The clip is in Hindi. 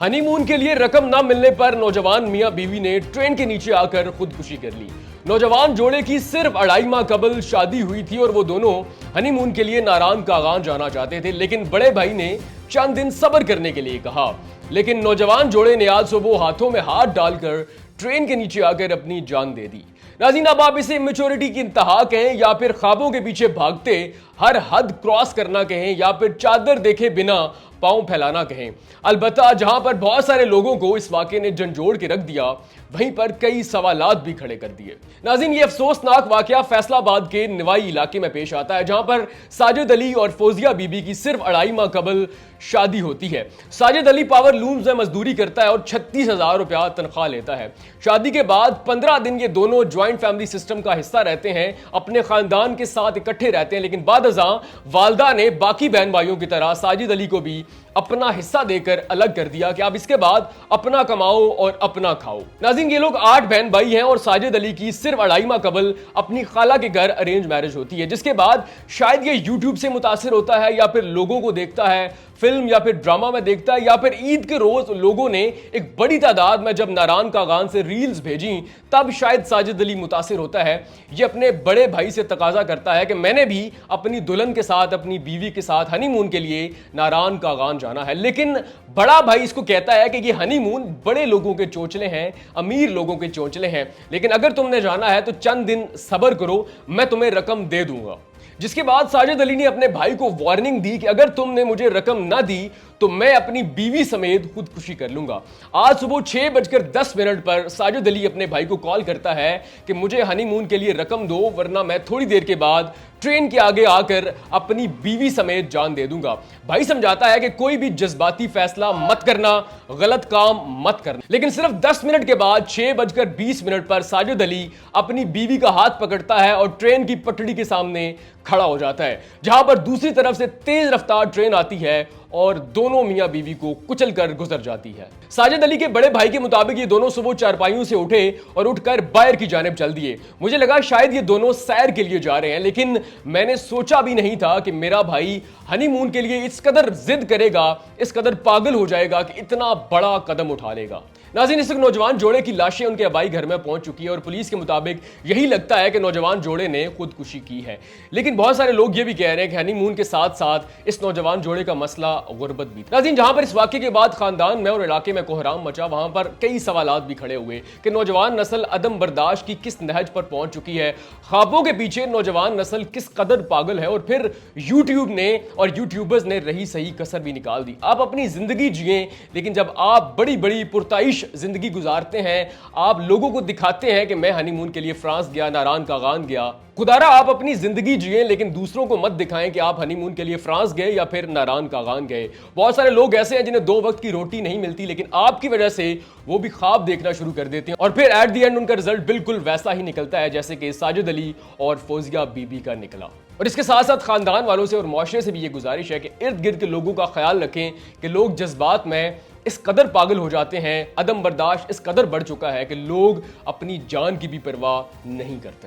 हनीमून के लिए रकम न मिलने पर नौजवान मियां बीवी ने ट्रेन के नीचे आकर खुदकुशी कर ली। नौजवान जोड़े की सिर्फ 2.5 माह कबल शादी हुई थी और वो दोनों हनीमून के लिए नारायण कागान जाना चाहते थे, लेकिन बड़े भाई ने चंद दिन सब्र करने के लिए कहा। लेकिन नौजवान जोड़े ने आज सुबह हाथों में हाथ डालकर ट्रेन के नीचे आकर अपनी जान दे दी। नाज़रीन, अब आप इसे इमेच्योरिटी की इंतहा कहें या फिर ख्वाबों के पीछे भागते हर हद क्रॉस करना कहें या फिर चादर देखे बिना पांव फैलाना कहें, अलबत्ता जहां पर बहुत सारे लोगों को इस वाकये ने झंझोड़ के रख दिया, वहीं पर कई सवालात भी खड़े कर दिए। नाज़रीन, ये अफसोसनाक वाकया फैसलाबाद के निवाई इलाके में पेश आता है, जहां पर साजिद अली और फौजिया बीबी की सिर्फ 2.5 माह कबल शादी होती है। साजिद अली पावर लूम्स में मजदूरी करता है और 36,000 रुपया तनख्वाह लेता है। शादी के बाद 15 दिन ये दोनों ज्वाइंट फैमिली सिस्टम का हिस्सा रहते हैं, अपने खानदान के साथ इकट्ठे रहते हैं, लेकिन बाद अज़ां वालदा ने बाकी बहन भाइयों की तरह साजिद अली को भी अपना हिस्सा देकर अलग कर दिया कि आप इसके बाद अपना कमाओ और अपना खाओ। नाज़रीन, ये लोग 8 बहन भाई हैं और साजिद अली की सिर्फ 2.5 माह कबल अपनी खाला के घर अरेंज मैरिज होती है, जिसके बाद शायद ये यूट्यूब से मुतासिर होता है या फिर लोगों को देखता है, फिल्म या फिर ड्रामा में देखता है, या फिर ईद के रोज लोगों ने एक बड़ी तादाद में जब नारायण कागान से रील्स भेजी तब शायद साजिद अली मुतासिर होता है। ये अपने बड़े भाई से तकाजा करता है कि मैंने भी अपनी दुल्हन के साथ, अपनी बीवी के साथ हनीमून के लिए नारायण कागान जाना है। लेकिन बड़ा भाई इसको कहता है कि ये हनीमून बड़े लोगों के चोंचले हैं, अमीर लोगों के चोंचले हैं, लेकिन अगर तुमने जाना है तो चंद दिन सब्र करो, मैं तुम्हें रकम दे दूंगा। जिसके बाद साजिद अली ने अपने भाई को वार्निंग दी कि अगर तुमने मुझे रकम ना दी तो मैं अपनी बीवी समेत खुदकुशी कर लूंगा। आज सुबह 6:10 पर साजिद अली अपने भाई को कॉल करता है कि मुझे हनीमून के लिए रकम दो, वरना मैं थोड़ी देर के बाद ट्रेन के आगे आकर अपनी बीवी समेत जान दे दूंगा। भाई समझाता है कि कोई भी जज्बाती फैसला मत करना, गलत काम मत करना। लेकिन सिर्फ 10 मिनट के बाद 6:20 पर साजिद अली अपनी बीवी का हाथ पकड़ता है और ट्रेन की पटड़ी के सामने खड़ा हो जाता है, जहां पर दूसरी तरफ से तेज रफ्तार ट्रेन आती है और दोनों मियां बीवी को कुचल कर गुजर जाती है। साजिद अली के बड़े भाई के मुताबिक ये दोनों सुबह चारपाइयों से उठे और उठकर बाहर की जानिब चल दिए। मुझे लगा शायद ये दोनों सैर के लिए जा रहे हैं, लेकिन मैंने सोचा भी नहीं था कि मेरा भाई हनीमून के लिए इस कदर जिद करेगा, इस कदर पागल हो जाएगा कि इतना बड़ा कदम उठा लेगा। नाज़रीन, इस नौजवान जोड़े की लाशें उनके आबाई घर में पहुंच चुकी है और पुलिस के मुताबिक यही लगता है कि नौजवान जोड़े ने खुदकुशी की है। लेकिन बहुत सारे लोग ये भी कह रहे हैं कि हनीमून के साथ साथ इस नौजवान जोड़े का मसला गुर्बत भी था। नाज़रीन, जहां पर इस वाकये के बाद खानदान में और इलाके में कोहराम मचा, वहां पर कई सवालात भी खड़े हुए कि नौजवान नस्ल अदम बर्दाश्त की किस नहज पर पहुंच चुकी है, ख्वाबों के पीछे नौजवान नस्ल किस कदर पागल है, और फिर यूट्यूब ने और यूट्यूबर्स ने रही सही कसर भी निकाल दी। आप अपनी जिंदगी जिए, लेकिन जब आप बड़ी बड़ी पुरताइश जिंदगी गुजारते हैं, आप लोगों को दिखाते हैं कि मैं हनीमून के लिए फ्रांस गया, नारायण कागान गया, खुदारा आप अपनी जिंदगी जिए लेकिन दूसरों को मत दिखाएं कि आप हनीमून के लिए फ्रांस गए या फिर नारायण कागान गए। बहुत सारे लोग ऐसे हैं जिन्हें 2 वक्त की रोटी नहीं मिलती, लेकिन आपकी वजह से वो भी ख्वाब देखना शुरू कर देते हैं और फिर एट द एंड उनका रिजल्ट बिल्कुल वैसा ही निकलता है जैसे कि साजिद अली और फौजिया बीबी का निकला। और इसके साथ साथ खानदान वालों से और मुआशरे से भी ये गुजारिश है कि इर्द गिर्द के लोगों का ख्याल रखें कि लोग जज्बात में इस कदर पागल हो जाते हैं, अदम बर्दाश्त इस कदर बढ़ चुका है कि लोग अपनी जान की भी परवाह नहीं करते।